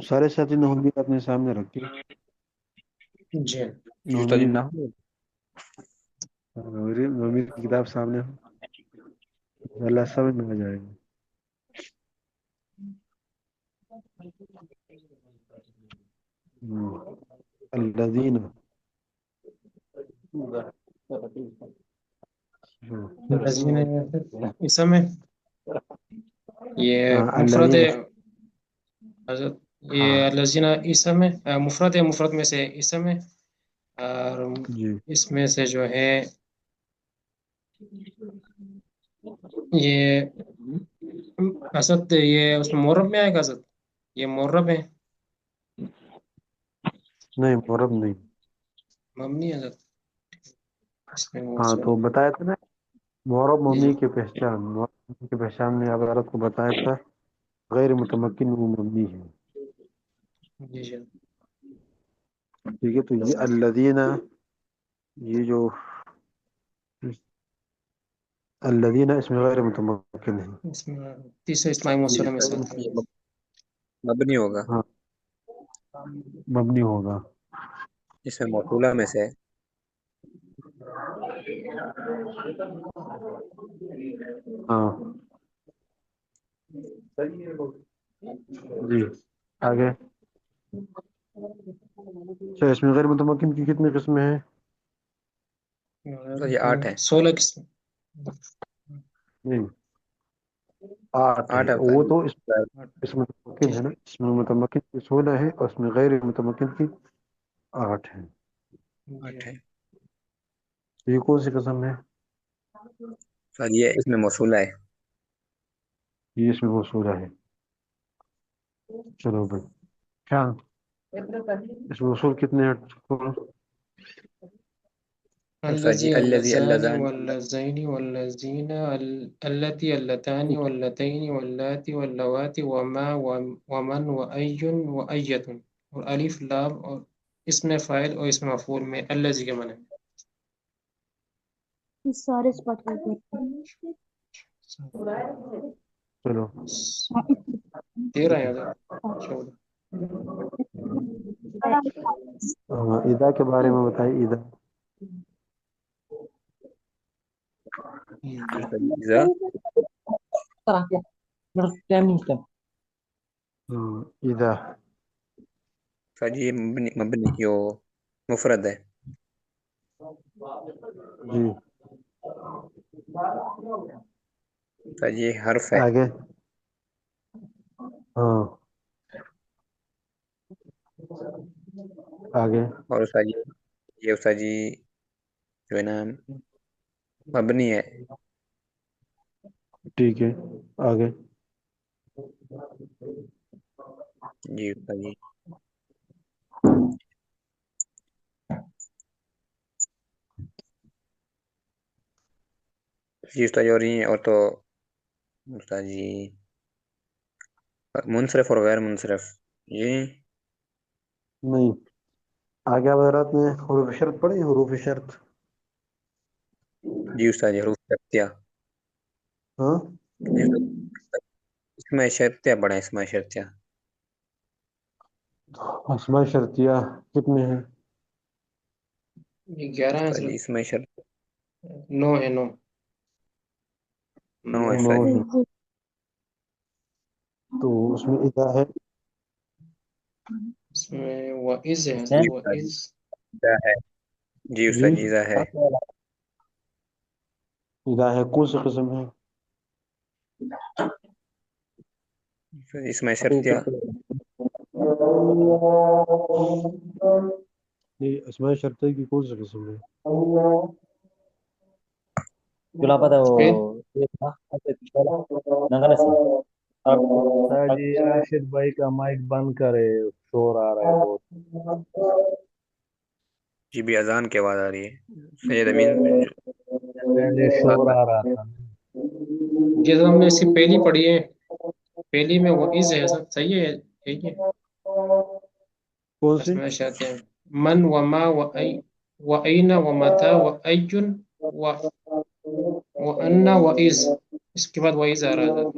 سارے ساتھی نحوی اپنے سامنے رکھے. جی جی استاد نحوی جی نہ نحوی کی کتاب سامنے ہو اللہ سمجھ میں آ جائے گا. الذین الذین اسم ہے، یہ مفرد الذین. ہے حضرت، یہ ہاں الذین اسم ہے، مفرد ہے، مفرد میں سے اسم ہے، اور جی اس میں سے جو ہے یہ حضرت، یہ اس میں معرب میں آئے گا حضرت، یہ معرب ہے، نہیں مرب نہیں. مبنی ہے حضرت، اس میں ہاں موصول. تو بتایا تھا نا معرب جی مبنی کی پہچان. معرب مبنی کی پہچان میں اب عورت کو بتایا تھا غیر متمکن وہ مبنی ہے. جی جی ٹھیک ہے تو یہ الذین، یہ جو الذین اس میں غیر متمکن ہے. اس میں تیسرے اسماعی یہ موصولہ میں سے غیر آتا ہے. یہ مبنی ہوگا، ہاں مبنی ہوگا. اس میں موصولہ میں سے ہاں جی آگے. اچھا اس میں غیر متمکن کی کتنی قسمیں ہیں؟ استاد یہ 8 ہے. 16 قسم. نہیں 8 ہے. 8 ہے وہ استاد تو جی. اس میں متمکن ہے نا. اس میں متمکن کی 16 ہے اور اس میں غیر متمکن کی 8 ہے. 8 ہے تو یہ کون سی قسم ہے؟ استاد، یہ اس میں موصولہ ہے. یہ اس میں وہ سورہ ہے. چلو بھائی کیا اس میں اصول کتنے ہیں؟ استاد جی الذي الذی اللذان اللذان واللذین واللذین اللتی اللتان واللتین واللاتی واللواتی وما ومن وأی وأیت، اور الف لام اور اسم فاعل اور اسم مفعول میں الذی کے معنی. سارے اسپاٹ کرتے چلو 13 ہے حضرت، 14. اذا کے بارے میں بتائیے. اذا جی استاد جی اذا اذا استاد جی یہ مبنی کی وہ مفرد ہے. جی استاد جی یہ حرف ہے. آگے. ہاں آگے. اور استاد جی یہ استاد جی جو ہے نا مبنی ہے. ٹھیک ہے آگے. جی استاد جی جی استاد جی، اور یہ اور تو استاد جی منصرف اور غیر منصرف جی. نہیں آگے آپ حضرات نے حروف شرط پڑھی. حروف شرط جی استاد جی حروف شرطیہ. ہاں جی استاد، اس میں شرطیہ پڑھیں، اس میں شرطیہ. اسماء شرطیہ کتنے ہیں؟ یہ 11 ہے استاد جی حضرت، اس میں شرط 9 ہے، 9. 9 ہے 9 استاد جی. ہیں. تو اس میں اذا ہے. اس میں وَإِذ ہے جی حضرت، استاد جی وَإِذ. اذا ہے. جی جی استاد جی اذا ہے. اذا ہے کون سی قسم ہے؟ اس میں شرطیہ. نہیں اسماء شرطیہ کی کون سی قسم ہے؟ پھر جی راشد بھائی کا مائک بند کرے، شور آ رہا ہے بہت. جی بھی اذان کی آواز آ رہی ہے. سید امین پہلے بات شور بات. آ رہا تھا. جیسے ہم نے اس کی پہلی پڑھی ہے، پہلی میں وَإِذ ہے حضرت، صحیح ہے، ٹھیک ہے. کون سی؟ اسماء شرط ہے من وما وأين ومتى وأي وأن وإذ، اس کے بعد وإذ آ رہا ہے حضرت.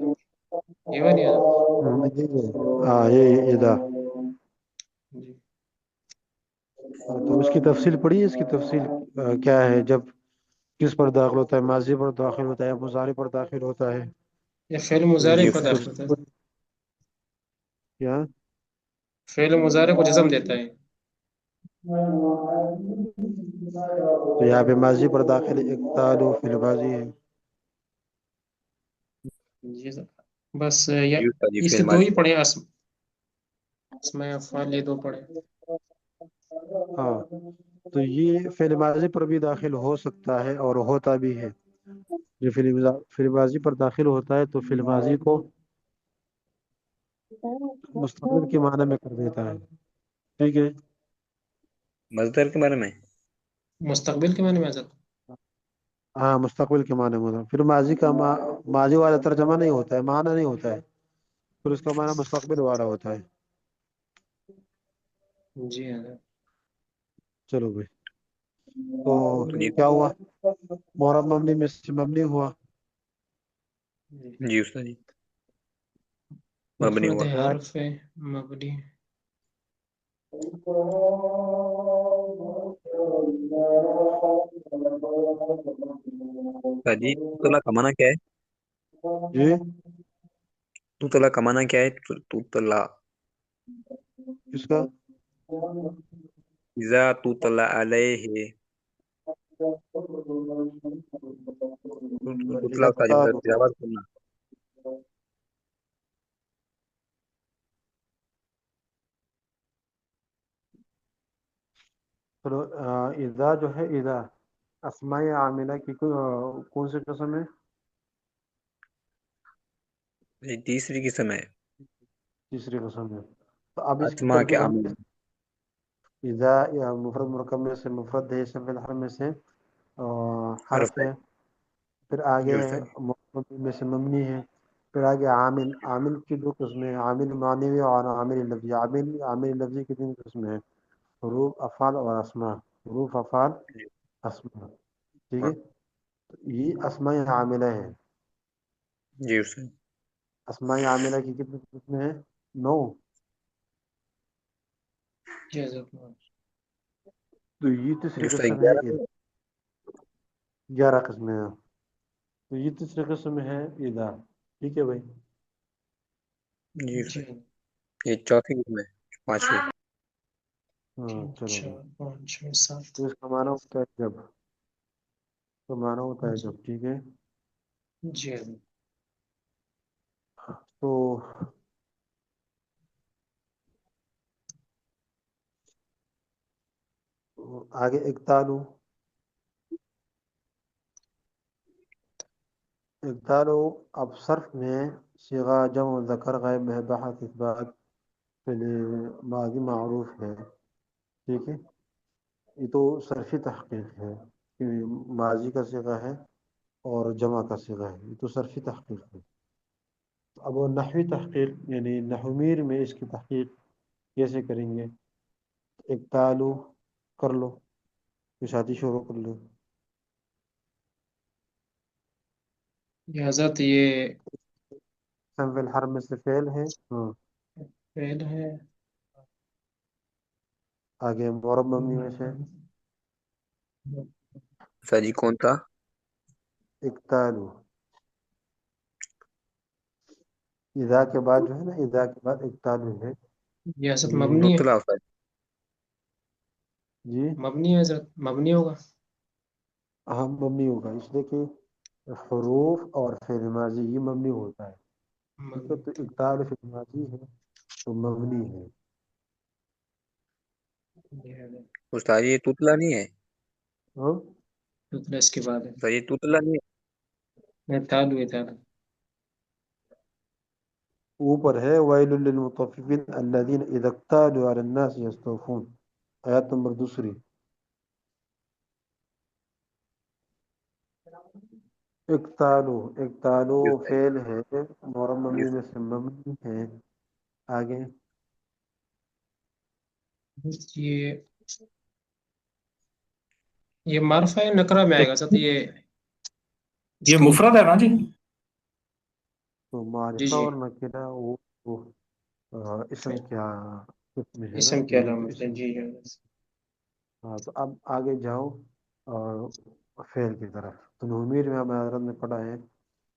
یہ والی ہے نا؟ ہاں یہ ادا. جی تو اس کی تفصیل پڑھی ہے. اس کی تفصیل کیا ہے؟ جب کس پر داخل ہوتا ہے؟ ماضی پر داخل ہوتا ہے یا مضارع پر داخل ہوتا ہے؟ یہ فعل تو مضارع جی اس پر کی استاد. داخل ہوتا تفصیل ہے، پڑھی کیا؟ فعل مضارع کو جزم دیتا ہے. تو یہاں پہ ماضی پر داخل اقتال فی الماضی ہے. جی سر، بس جی استاد جی اس فعل کے دو ماضی. ہی پڑھے، اسماء افعال یہ دو پڑھے. ہاں، تو یہ فعل ماضی پر بھی داخل ہو سکتا ہے اور ہوتا بھی ہے. جو فعل ماضی پر داخل ہوتا ہے تو فعل ماضی کو مستقبل کے معنی میں کر دیتا ہے. ٹھیک ہے. مصدر کے بارے میں. مستقبل کے معنی میں آ جاتا ہاں، مستقبل کے معنی میں. پھر ماضی کا ماضی والا ترجمہ نہیں ہوتا ہے، معنی نہیں ہوتا ہے، پھر اس کا معنی مستقبل والا ہوتا ہے. ہے. جی ہاں چلو بھائی. تو جی کیا ہوا؟ محرم مبنی میں سے مبنی ہوا. جی. جی استاد جی مبنی مفرد ہوا. حرف مبنی. استاد جی توتلا کا معنی کیا ہے؟ جی توتلا کا معنی کیا ہے؟ توتلا. اس کا اذا توتلا علیہ. توتلا استاد جی مطلب تلاوت کرنا. چلو، اذا جو ہے، اذا اسماء عاملہ کی کون سی قسم ہے؟ یہ تیسری قسم ہے. تیسری قسم ہے. تو اب اس کی اسما کے ترکیب ہم عامل. اذا یا مفرد مرکب میں سے مفرد ہے، اسم فی الحال میں سے حرف حرف ہے. ہے. پھر آگے جی ہے استاد جی. مفرد میں سے مبنی ہے. پھر آگے عامل. عامل کی دو قسمیں ہیں، عامل معنوی اور عامل لفظی. عامل لفظی کی تین قسمیں ہیں: حروف، افعال اور اسماء. حروف، افعال، جی اسماء. ٹھیک ہے. تو یہ اسماء عاملہ ہے. جی استاد. اسماء عاملہ کی کتنی قسمیں ہیں؟ 9. جی حضرت. تو یہ جی تیسری استاد قسم ہے. 11. 11 قسمیں ہیں. تو یہ تیسری قسم ہے اذا. ٹھیک ہے بھائی. جی جی استاد. یہ چوتھی قسم ہے. پانچویں. ہاں، تین چلو بھائی. چار پانچ چھ سات. تو اس کا معنی ہوتا ہے جب. تو معنی ہوتا ہے جی جب. ٹھیک ہے. جی حضرت. تو آگے اقتالو. اقتالو اب صرف میں صیغہ جمع ذکر غائب ہے، بحث اثبات فعل ماضی معروف ہے. ٹھیک ہے. یہ تو صرفی تحقیق ہے کہ ماضی کا صیغہ ہے اور جمع کا صیغہ ہے. یہ تو صرفی تحقیق ہے. اب وہ نحوی تحقیق یعنی نحومیر میں اس کی تحقیق کیسے کریں گے؟ اقتالو کر لو، شادی شروع کر لو. یہ حضرت یہ اسم فی الحرف میں سے فعل ہے. ہاں. فعل ہے. آگے معرب مبنی میں سے استاد جی کون تھا؟ اقتالو. اذا کے بعد جو ہے نا، اذا کے بعد اقتالو ہے. یہ حضرت یہ مبنی ہے. توتلا استاد. جی مبنی ہے حضرت، مبنی ہوگا. اہم مبنی ہوگا، اس لیے کہ حروف اور فعل ماضی یہ مبنی ہوتا ہے. ٹھیک ہے. مبنی تو ہوتا اقتال فعل ماضی ہے تو مبنی ہے. ہے. جی حضرت. استاد جی یہ توتلا نہیں ہے. ہاں؟ دوسرا اس کے بعد ہے. استاد یہ توتلا نہیں ہے. میں تالو ہے تالو. اوپر ہے ویل للمطففین الذین اذا اکتالوا علی الناس یستوفون. آیات نمبر دوسری. اقتالو. اقتالو جی استاد فعل ہے، معرب جی مبنی میں استاد. سے مبنی ہے. آگے یہ معرفہ ہے، نکرہ میں آئے گا ساتھ. یہ اس یہ کی مفرد ہے نا جی. تو جی معرفہ جی، اور نکرہ وہ اسم کیا قسم ہے نا، اسم کی یہ تو علامت ہے، اسم. جی جی۔ ہاں تو اب آگے جاؤ اور فعل کی طرف. تو نومیر میں ہمیں حضرت نے پڑھا ہے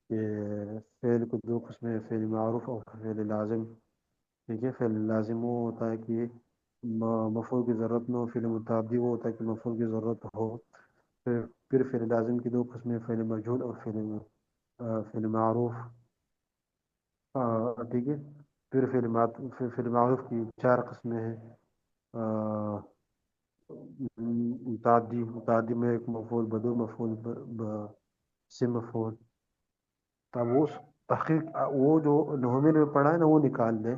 کہ فعل کو دو قسمیں، فعل معروف اور فعل لازم. ٹھیک ہے، فعل لازم وہ ہوتا ہے کہ مفعول کی ضرورت نہ ہو. فعل متعدی وہ ہوتا ہے کہ مفعول کی ضرورت ہو. پھر فعل لازم کی دو قسمیں، فعل مجہول اور فعل معروف. ٹھیک ہے. پھر فعل معروف کی چار قسمیں ہیں. متعدی میں ایک مفعول، بدو مفعول، سے مفعول. تب وہ تحقیق وہ جو نومین میں پڑھا ہے نا وہ نکال دیں.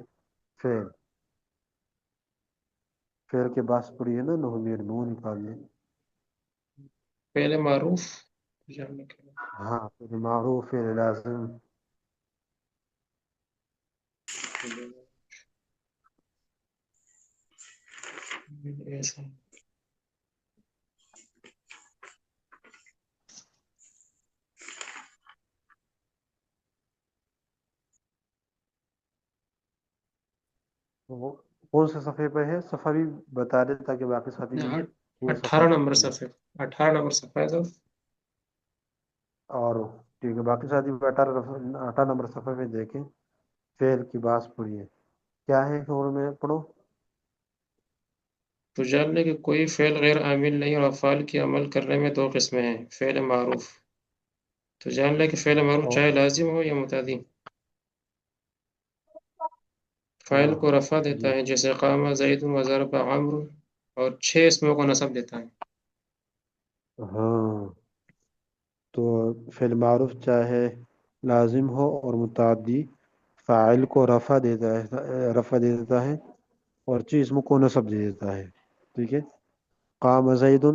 فعل فعل کے باس پڑی ہے نا نومین میں، وہ نکال دیں. فعل معروف جاننے کے ہاں، فعل معروف، فعل لازم. لیے ایسا وہ کون سے صفحے پہ ہے؟ صفحہ بھی بتا دیں تاکہ باقی ساتھی بھی پورا صفحہ 18 نمبر پڑھ لیں. صفحے، 18 نمبر صفحہ ہے صاحب۔ اور ٹھیک ہے، باقی ساتھی بھی 18 نمبر صفحے میں دیکھیں. فعل کی باس پڑھیے کیا ہے، شور میں پڑھو. تو جان لے کہ کوئی فعل غیر عامل نہیں، اور افعال کی عمل کرنے میں دو قسمیں ہیں، فعل معروف. تو جان لے کہ فعل معروف اور چاہے لازم ہو یا متعدی، فاعل کو رفع دیتا جی ہے، جیسے قام زید و ضرب عمرو، اور 6 اسموں کو نصب دیتا ہے۔ ہاں، تو فعل معروف چاہے لازم ہو اور متعدی، فاعل کو رفع دے دیتا ہے اور چیز کو نصب دے دیتا ہے. ٹھیک ہے. قام زید،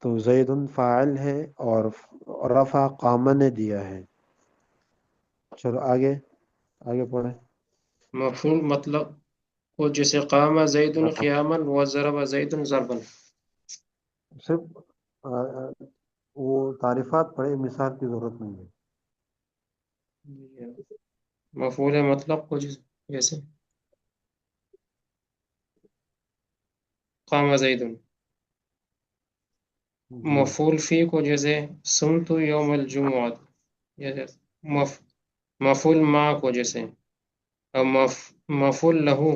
تو زید فاعل ہے اور رفع قام نے دیا ہے. چلو آگے آگے پڑھیں. مفعول مطلق کو، جیسے قام زید قیاما و ضرب زید ضربا. صرف وہ تعریفات پڑھے، مثال کی ضرورت نہیں ہے. مفعول مطلق کو جیسے قام زید. جی مفعول فی کو جیسے سمت یوم الجمعہ. مفعول ما کو جیسے، اور مفعول لہو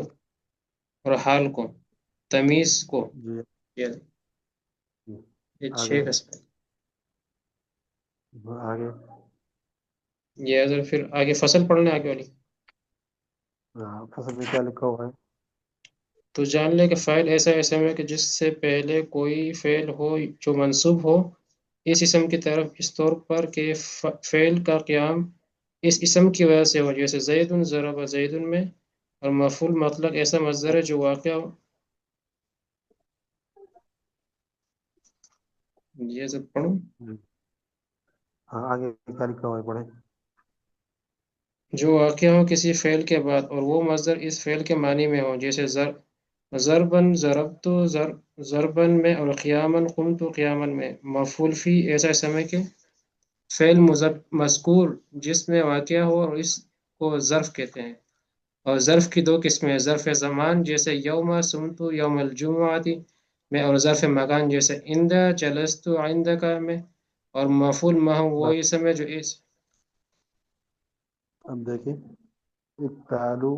اور حال کو، تمیز کو. جی یہ جی. یہ آگے 6 قسم. آگے. یہ اگر پھر آگے فصل پڑھنے آگے والی. فصل میں کیا لکھا ہوا ہے؟ تو جان لے کہ فاعل ایسا اسم ہے کہ جس سے پہلے کوئی فعل ہو جو منصوب ہو اس اسم کی طرف، اس طور پر کہ فعل کا قیام اس اسم کی وجہ سے ہو، جیسے زید ضرب زید میں. اور مفعول مطلق ایسا مصدر ہے جو واقع ہو. یہ سب پڑھوں. ہاں، آگے کیا لکھا ہوا ہے پڑھیں. جو واقع ہو کسی فعل کے بعد اور وہ مصدر اس فعل کے معنی میں ہو، جیسے ضربن ضربت ضربن میں، اور قیامن قمت قیامن میں. مفعول فی ایسا اسم ہے کہ فعل مذکور جس میں واقع ہو، اور اس کو ظرف کہتے ہیں. اور ظرف کی دو قسمیں ہیں، ظرف زمان جیسے یوم سمت یوم الجمعہ میں، اور ظرف مکان جیسے اندہ جلست عندک میں. اور مفعول ماہ وہ بس اسم ہے جو اس اب دیکھیں، اقتالو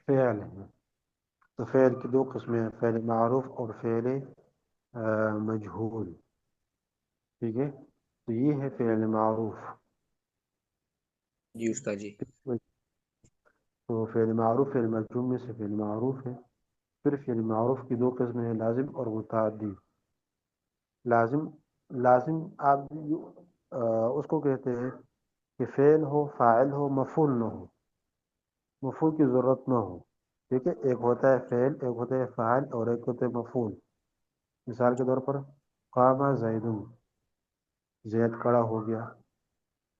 فعل ہے. تو فعل کی دو قسمیں ہیں، فعل معروف اور فعل مجہول. ٹھیک ہے. تو یہ ہے فعل معروف. جی استاد جی. تو فعل معروف فعل مجہول میں سے فعل معروف ہے. پھر فعل معروف کی دو قسمیں ہیں، لازم اور متعدی. لازم لازم آپ اس کو کہتے ہیں کہ فعل ہو، فاعل ہو، مفعول نہ ہو، مفعول کی ضرورت نہ ہو. ٹھیک ہے. ایک ہوتا ہے فعل، ایک ہوتا ہے فاعل، اور ایک ہوتا ہے مفعول. مثال کے طور پر قام زید، زید کھڑا ہو گیا.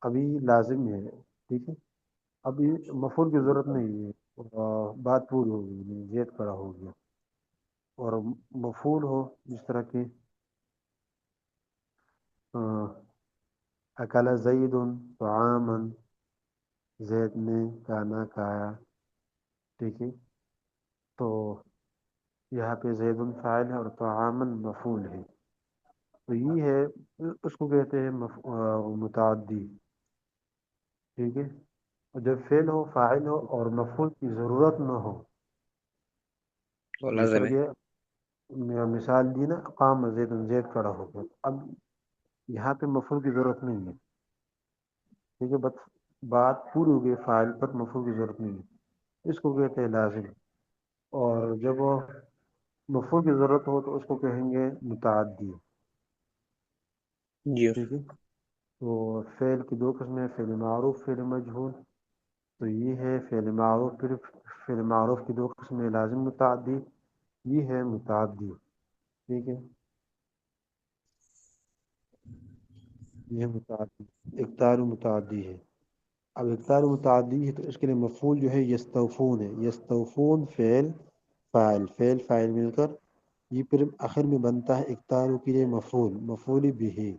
ابھی لازم ہے. ٹھیک ہے. ابھی مفعول کی ضرورت نہیں ہے، بات پوری ہو گئی، زید کھڑا ہو گیا. اور مفعول ہو جس طرح کہ اکلا زید طعاما، زید نے کھانا کھایا، ٹھیک ہے. تو یہاں پہ زید فاعل ہے اور طعاما مفعول ہے. تو یہ ہے، اس کو کہتے ہیں متعدی، ٹھیک ہے. اور جب فعل ہو، فاعل ہو اور مفعول کی ضرورت نہ ہو، تو جیسا لازم ہے. کہ مثال دی نا، قام زید، زید کھڑا ہو گیا. اب یہاں پہ مفعول کی ضرورت نہیں ہے، ٹھیک ہے. بس بات پوری ہو گئی، فاعل پر مفعول کی ضرورت نہیں ہے، اس کو کہتے ہیں لازم. اور جب وہ مفعول کی ضرورت ہو تو اس کو کہیں گے متعدی، جی ٹھیک ہے. تو فعل کی دو قسمیں، فعل معروف، فعل مجہول. تو یہ ہے فعل معروف. پھر فعل معروف کی دو قسمیں، لازم، متعدی. یہ ہے متعدی، ٹھیک ہے. یہ متعدی اقدار متعدی ہے. اب اقدار متعدی ہے تو اس کے لیے مفعول جو ہے یستوفون ہے. یستوفون فعل، فاعل، فعل فاعل مل کر یہ پھر آخر میں بنتا ہے اقدار کے لیے مفعول، مفعول بھی.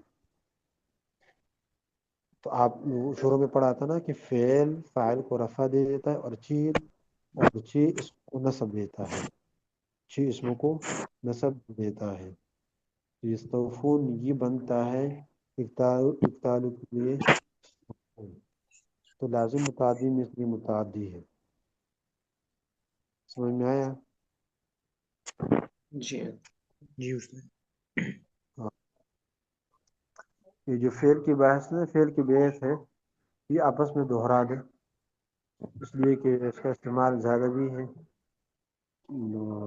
تو آپ شروع میں پڑھا تھا نا کہ فعل فاعل کو رفع دے دیتا ہے، اور چیل، اور چی اس کو نصب دیتا ہے، چی اسم کو نصب دیتا ہے. تو یستوفون یہ بنتا ہے اقدار کے لیے. تو لازم متعدی میں اس لیے متعدی ہے. سمجھ میں آیا؟ جی جی استاد. ہاں. یہ جو فعل کی بحث ہے، فعل کی بحث ہے، یہ آپس میں دہرا دے، اس لیے کہ اس کا استعمال زیادہ بھی ہے،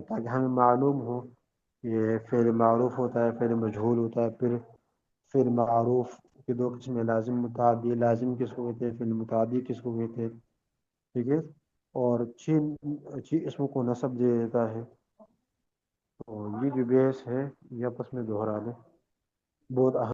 تاکہ ہمیں معلوم ہو. یہ فعل معروف ہوتا ہے، فعل مجہول ہوتا ہے. پھر فعل معروف کی دو قسمیں، لازم، متعدی. لازم کس کو کہتے ہیں، فعل متعدی کس کو کہتے ہیں، ٹھیک ہے. اور چی اسم کو نصب دے دیتا ہے. تو یہ جو بیس ہے یہ آپس میں دہرا لے، بہت اہم